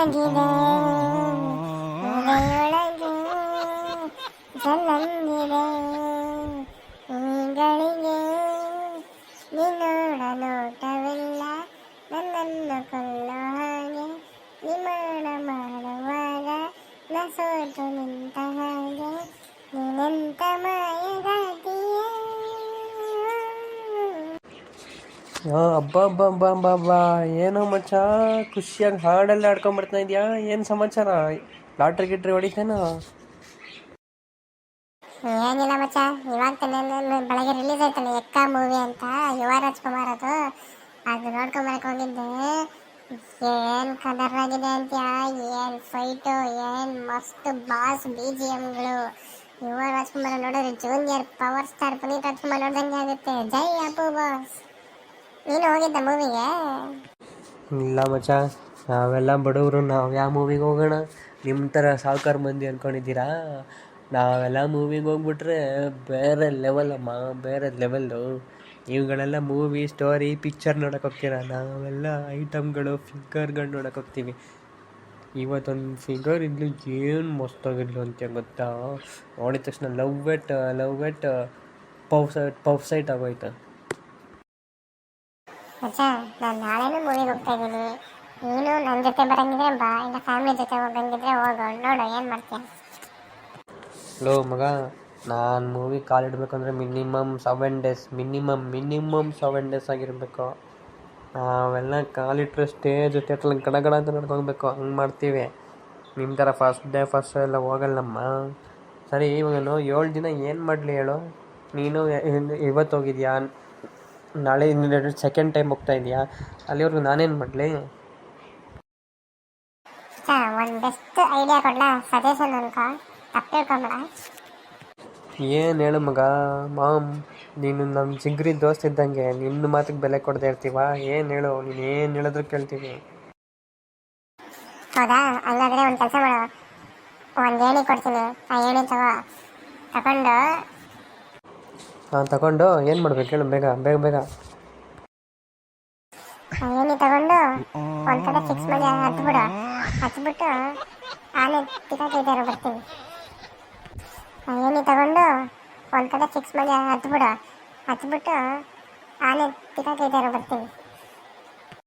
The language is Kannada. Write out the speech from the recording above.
ಮಲಗಿದೆ ಎದೆಯೊಳಗೆ ಜಲ್ಲಂದಿದೆ ಈಗಳಿಗೆ ನಿನ್ನೋಡ ನೋಟವಿಲ್ಲ ನನ್ನನ್ನು ಕೊಲ್ಲೋ ಹಾಗೆ ನಿಮಾಣ ಮಾಡುವಾಗ ನ ಸೋತು ನಿಂತ ಹಾಗೆ ನೀನೆಂತ ಮಾಯಗಾತಿಯ. ಹಬ್ಬ ಹಬ್ಬ ಹಬ್ಬ ಹಬ್ಬ ಹಬ್ಬ, ಏನೋ ಮಚ್ಚ ಖುಷಿಯಾಗಿ ಹಾಡೆಲ್ಲ ಆಡ್ಕೊಂಬರ್ತಾ ಇದೆಯಾ? ಏನು ಸಮಾಚಾರ? ಲಾಟ್ರಿ ಗಿಟ್ರಿ ಹೊಡಿತೇನೋ? ಏನಿಲ್ಲ ಮಚ್ಚ, ಇವಾಗ ತಾನೇ ಬೆಳಗ್ಗೆ ರಿಲೀಸ್ ಆಯ್ತಲ್ಲ ಎಕ್ಕ ಮೂವಿ ಅಂತ, ಯುವ ರಾಜ್ಕುಮಾರ್ ಅದು ನೋಡ್ಕೊಂಬರಕ್ಕೆ ಹೋಗಿದ್ದೆ. ಏನ್ ಕಲರ್ ಆಗಿದೆ ಅಂತ್ಯಾ, ಏನ್ ಫೈಟು, ಏನ್ ಮಸ್ತ್ ಬಾಸ್ BGMಗಳು. ಯುವ ರಾಜ್ಕುಮಾರ್ ನೋಡಿದ್ರೆ junior power star Puneeth Rajkumar ನೋಡ್ದಂಗೆ ಆಗುತ್ತೆ. ಜೈ ಅಪ್ಪು ಬಾಸ್. ನೀನು ಹೋಗಿದ್ದ ಮೂವಿಗೆ? ಇಲ್ಲ ಮಚ್ಚ, ನಾವೆಲ್ಲ ಬಡವರು, ನಾವು ಯಾವ ಮೂವಿಗೆ ಹೋಗೋಣ? ನಿಮ್ಮ ಥರ ಸಾವುಕಾರ ಮಂದಿ ಅಂದ್ಕೊಂಡಿದ್ದೀರಾ? ನಾವೆಲ್ಲ ಮೂವಿಗೆ ಹೋಗ್ಬಿಟ್ರೆ ಬೇರೆ ಲೆವೆಲಮ್ಮ, ಬೇರೆ ಲೆವೆಲ್ಲು. ಇವುಗಳೆಲ್ಲ ಮೂವಿ ಸ್ಟೋರಿ ಪಿಕ್ಚರ್ ನೋಡೋಕೆ ಹೋಗ್ತೀರ, ನಾವೆಲ್ಲ ಐಟಮ್ಗಳು ಫಿಗರ್ಗಳು ನೋಡೋಕೆ ಹೋಗ್ತೀವಿ. ಇವತ್ತೊಂದು ಫಿಗರ್ ಇದ್ಲು, ಏನು ಮಸ್ತಾಗಿದ್ಲು ಅಂತ ಗೊತ್ತಾ? ನೋಡಿದ ತಕ್ಷಣ ಲವ್ ಎಟ್ ಪಫ್ ಸೈಟ್ ಆಗೋಯ್ತು. ಮಚ್ಚ, ನಾನು ನಾಳೆನೂ ಮೂವಿಗೆ ಹೋಗ್ತಾ ಇದ್ದೀನಿ. ನೀನು ನನ್ನ ಜೊತೆ ಬರಂಗಿದ್ರೆ ಬಾ, ಇಲ್ಲ ಫ್ಯಾಮಿಲಿ ಜೊತೆ ಹೋಗಂಗಿದ್ರೆ ಹೋಗೋ, ನೋಡು ಏನು ಮಾಡ್ತೀಯ. ಲೋ ಮಗ, ನಾನು ಮೂವಿ ಕಾಲಿಡಬೇಕಂದ್ರೆ ಮಿನಿಮಮ್ 7 ಡೇಸ್, ಮಿನಿಮಮ್ 7 ಡೇಸ್ ಆಗಿರಬೇಕು. ನಾವೆಲ್ಲ ಕಾಲಿಟ್ರೆ ಸ್ಟೇಜ್ ಥಿಯೇಟ್ರಲ್ಲಿ ಗಡ ಅಂತ ನಡ್ಕೊಬೇಕು, ಹಂಗೆ ಮಾಡ್ತೀವಿ. ನಿಮ್ಮ ಥರ ಫಸ್ಟ್ ಡೇ ಎಲ್ಲ ಹೋಗಲ್ಲಮ್ಮ. ಸರಿ, ಇವಾಗ 7 ದಿನ ಏನು ಮಾಡಲಿ ಹೇಳು? ನೀನು ಇವತ್ತು ಹೋಗಿದ್ಯಾ, ನಾಳೆ ಸೆಕೆಂಡ್ ಟೈಮ್ ಹೋಗ್ತಾ ಇದೆಯಾ? ಅಲ್ಲಿವರೆಗೂ ನಾನೇನು ಮಾಡಲಿ? ಒಂದು ಬೆಸ್ಟ್ ಐಡಿಯಾ ಕೊಡ್ಲಾ, ಸಜೆಷನ್ ಅನ್ಕೋ, ತಪ್ಪಿಳ್ಕೊಂಬೇಡ. ಏನು ಹೇಳು ಮಗ? ನೀನು ನಮ್ಮ ಜಿಗ್ರಿ ದೋಸ್ತ್ ಇದ್ದಂಗೆ, ನಿನ್ನ ಮಾತಿಗೆ ಬೆಲೆ ಕೊಡದೆ ಇರ್ತೀವ? ಏನು ಹೇಳು? ನೀನು ಏನು ಹೇಳಿದ್ರು ಕೇಳ್ತೀವಿ. ಹೌದಾ? ಹಂಗಾದ್ರೆ ಒಂದು ಕೆಲಸ ಮಾಡು, ಒಂದು ಏಣಿ ಕೊಡ್ತೀನಿ, ಆ ಏಣಿ ತಗೊಂಡು ಏನು ಮಾಡ್ಬೇಕು ಹೇಳು? ಬೇಗ ಬೇಗ ಬೇಗ ಆ ಏಣಿ ತಗೊಂಡು ಒಂದು ಕಡೆ ಫಿಕ್ಸ್ ಮಾಡಿ ಹತ್ಬಿಟ್ಟು ಆನೆ ತಿಕ್ಕಾಕೈತಾರೋ ಬರ್ತೀನಿ. ಆ ಏಣಿ ತಗೊಂಡು ಒಂದು ಕಡೆ ಫಿಕ್ಸ್ ಮಾಡಿ ಹತ್ಬಿಟ್ಟು ಆನೆ ತಿಕ್ಕಾಕೈತಾರೋ ಬರ್ತೀನಿ.